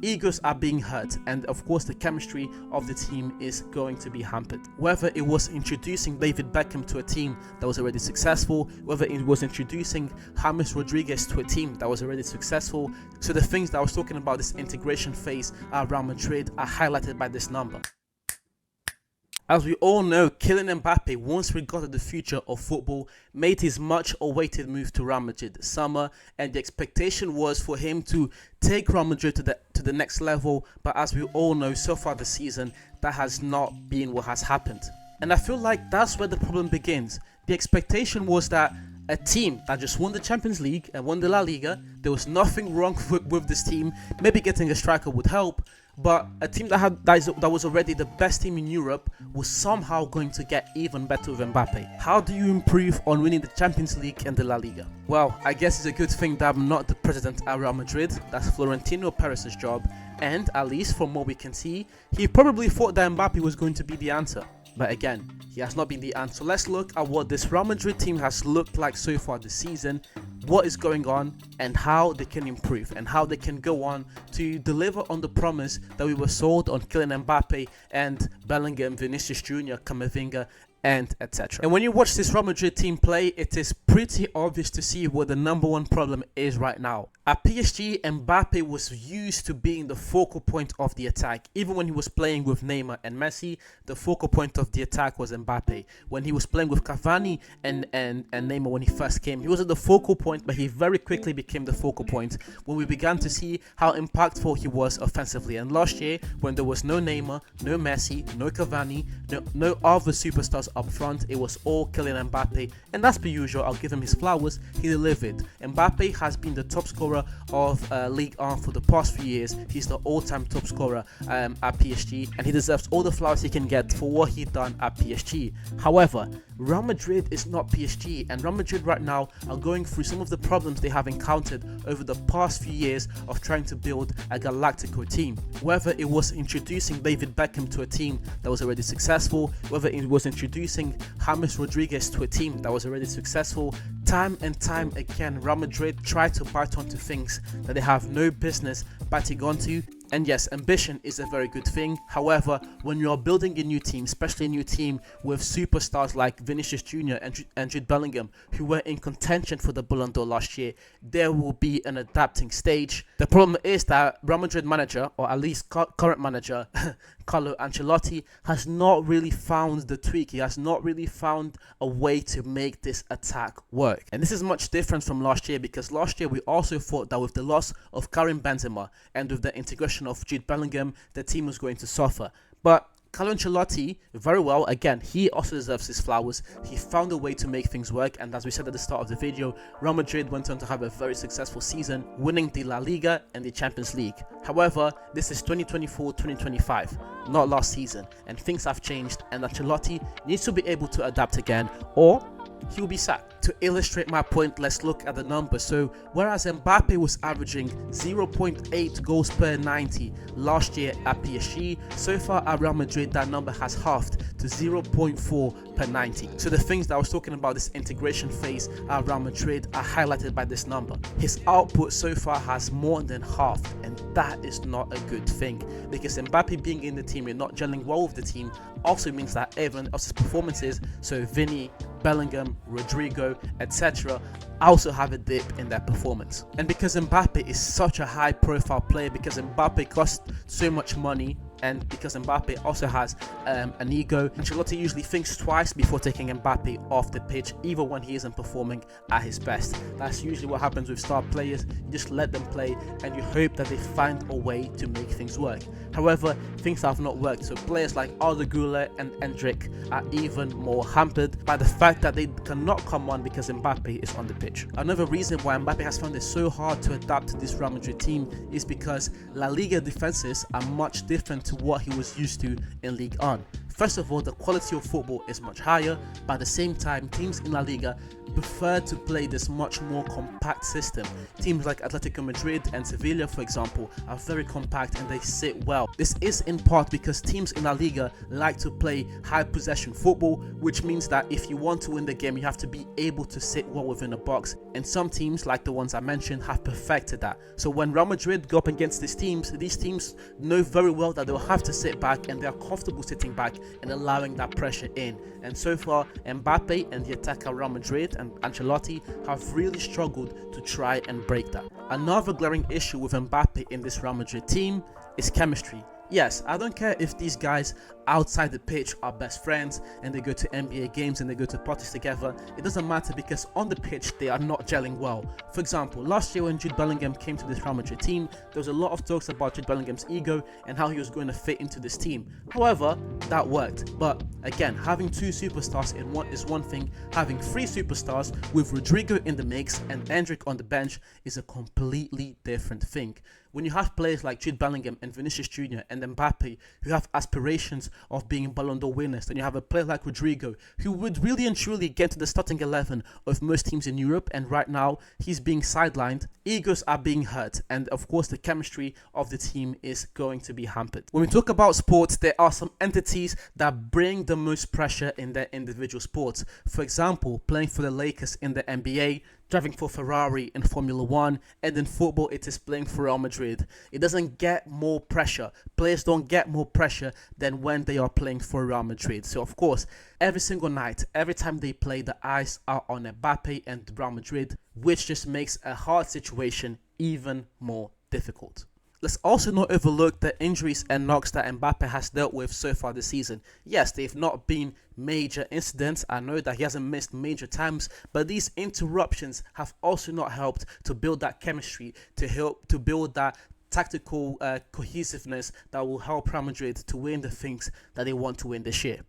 egos are being hurt, and of course the chemistry of the team is going to be hampered. Whether it was introducing David Beckham to a team that was already successful, whether it was introducing James Rodriguez to a team that was already successful, so the things that I was talking about, this integration phase at Real Madrid, are highlighted by this number. As we all know, Kylian Mbappe, once regarded the future of football, made his much-awaited move to Real Madrid this summer, and the expectation was for him to take Real Madrid to the next level. But as we all know, so far this season, that has not been what has happened. And I feel like that's where the problem begins. The expectation was that a team that just won the Champions League and won the La Liga, there was nothing wrong with this team. Maybe getting a striker would help. But a team that was already the best team in Europe was somehow going to get even better with Mbappe. How do you improve on winning the Champions League and the La Liga? Well, I guess it's a good thing that I'm not the president at Real Madrid. That's Florentino Perez's job. And at least from what we can see, he probably thought that Mbappe was going to be the answer. But again, he has not been the answer. Let's look at what this Real Madrid team has looked like so far this season, what is going on, and how they can improve, and how they can go on to deliver on the promise that we were sold on Kylian Mbappe and Bellingham, Vinicius Jr., Camavinga, and etc. And when you watch this Real Madrid team play, it is pretty obvious to see what the number one problem is right now. At PSG, Mbappe was used to being the focal point of the attack. Even when he was playing with Neymar and Messi, the focal point of the attack was Mbappe. When he was playing with Cavani and Neymar when he first came, he wasn't the focal point, but he very quickly became the focal point when we began to see how impactful he was offensively. And last year, when there was no Neymar, no Messi, no Cavani, no other superstars up front, it was all Kylian Mbappe, and that's per usual. I'll give him his flowers. He delivered. Mbappe has been the top scorer of Ligue 1 for the past few years. He's the all-time top scorer at PSG, and he deserves all the flowers he can get for what he done at PSG. However, Real Madrid is not PSG, and Real Madrid right now are going through some of the problems they have encountered over the past few years of trying to build a Galactico team. Whether it was introducing David Beckham to a team that was already successful, whether it was introducing James Rodriguez to a team that was already successful, time and time again, Real Madrid try to bite onto things that they have no business biting onto. And yes, ambition is a very good thing. However, when you are building a new team, especially a new team with superstars like Vinicius Jr. and Jude Bellingham, who were in contention for the Ballon d'Or last year, there will be an adapting stage. The problem is that Real Madrid manager, or at least current manager, Carlo Ancelotti, has not really found the tweak. He has not really found a way to make this attack work. And this is much different from last year, because last year we also thought that with the loss of Karim Benzema and with the integration of Jude Bellingham, the team was going to suffer. But Carlo Ancelotti, very well, again, he also deserves his flowers. He found a way to make things work, and as we said at the start of the video, Real Madrid went on to have a very successful season, winning the La Liga and the Champions League. However, this is 2024-2025, not last season, and things have changed, and Ancelotti needs to be able to adapt again, or he will be sacked. To illustrate my point, let's look at the numbers. So whereas Mbappe was averaging 0.8 goals per 90 last year at PSG, so far at Real Madrid that number has halved to 0.4 per 90. So the things that I was talking about, this integration phase at Real Madrid, are highlighted by this number. His output so far has more than halved, and that is not a good thing, because Mbappe being in the team and not gelling well with the team also means that everyone else's performances, so Vinny, Bellingham, Rodrigo, etc., also have a dip in their performance. And because Mbappe is such a high profile player, because Mbappe costs so much money, and because Mbappe also has an ego, Ancelotti usually thinks twice before taking Mbappe off the pitch, even when he isn't performing at his best. That's usually what happens with star players. You just let them play and you hope that they find a way to make things work. However, things have not worked, so players like Arda Güler and Endrick are even more hampered by the fact that they cannot come on because Mbappe is on the pitch. Another reason why Mbappe has found it so hard to adapt to this Real Madrid team is because La Liga defenses are much different to what he was used to in Ligue 1. First of all, the quality of football is much higher, but at the same time, teams in La Liga prefer to play this much more compact system. Teams like Atletico Madrid and Sevilla, for example, are very compact and they sit well. This is in part because teams in La Liga like to play high possession football, which means that if you want to win the game, you have to be able to sit well within a box. And some teams, like the ones I mentioned, have perfected that. So when Real Madrid go up against these teams know very well that they'll have to sit back, and they're comfortable sitting back and allowing that pressure in. And so far, Mbappe and the attacker Real Madrid and Ancelotti have really struggled to try and break that. Another glaring issue with Mbappe in this Real Madrid team is chemistry. Yes, I don't care if these guys outside the pitch are best friends and they go to NBA games and they go to parties together. It doesn't matter, because on the pitch they are not gelling well. For example, last year when Jude Bellingham came to this Real Madrid team, there was a lot of talks about Jude Bellingham's ego and how he was going to fit into this team. However, that worked. But again, having two superstars is one thing. Having three superstars with Rodrigo in the mix and Endrick on the bench is a completely different thing. When you have players like Jude Bellingham and Vinicius Jr. and Mbappe who have aspirations of being Ballon d'Or winners, then you have a player like Rodrigo who would really and truly get to the starting 11 of most teams in Europe, and right now he's being sidelined. Egos are being hurt, and of course the chemistry of the team is going to be hampered. When we talk about sports, there are some entities that bring the most pressure in their individual sports. For example, playing for the Lakers in the NBA, driving for Ferrari in Formula 1, and in football it is playing for Real Madrid. It doesn't get more pressure. Players don't get more pressure than when they are playing for Real Madrid. So of course, every single night, every time they play, the eyes are on Mbappe and Real Madrid, which just makes a hard situation even more difficult. Let's also not overlook the injuries and knocks that Mbappe has dealt with so far this season. Yes, they've not been major incidents. I know that he hasn't missed major times, but these interruptions have also not helped to build that chemistry, to build that tactical cohesiveness that will help Real Madrid to win the things that they want to win this year.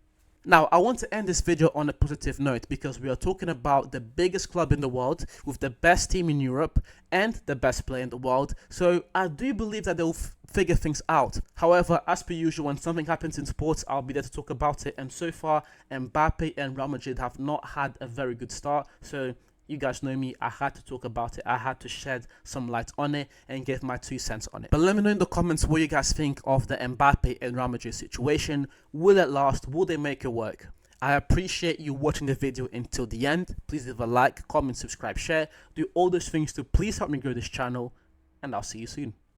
Now, I want to end this video on a positive note, because we are talking about the biggest club in the world with the best team in Europe and the best player in the world. So I do believe that they'll figure things out. However, as per usual, when something happens in sports, I'll be there to talk about it. And so far, Mbappe and Real Madrid have not had a very good start. So you guys know me, I had to talk about it. I had to shed some light on it and give my 2 cents on it. But let me know in the comments what you guys think of the Mbappe and Real Madrid situation. Will it last? Will they make it work? I appreciate you watching the video until the end. Please leave a like, comment, subscribe, share. Do all those things to please help me grow this channel. And I'll see you soon.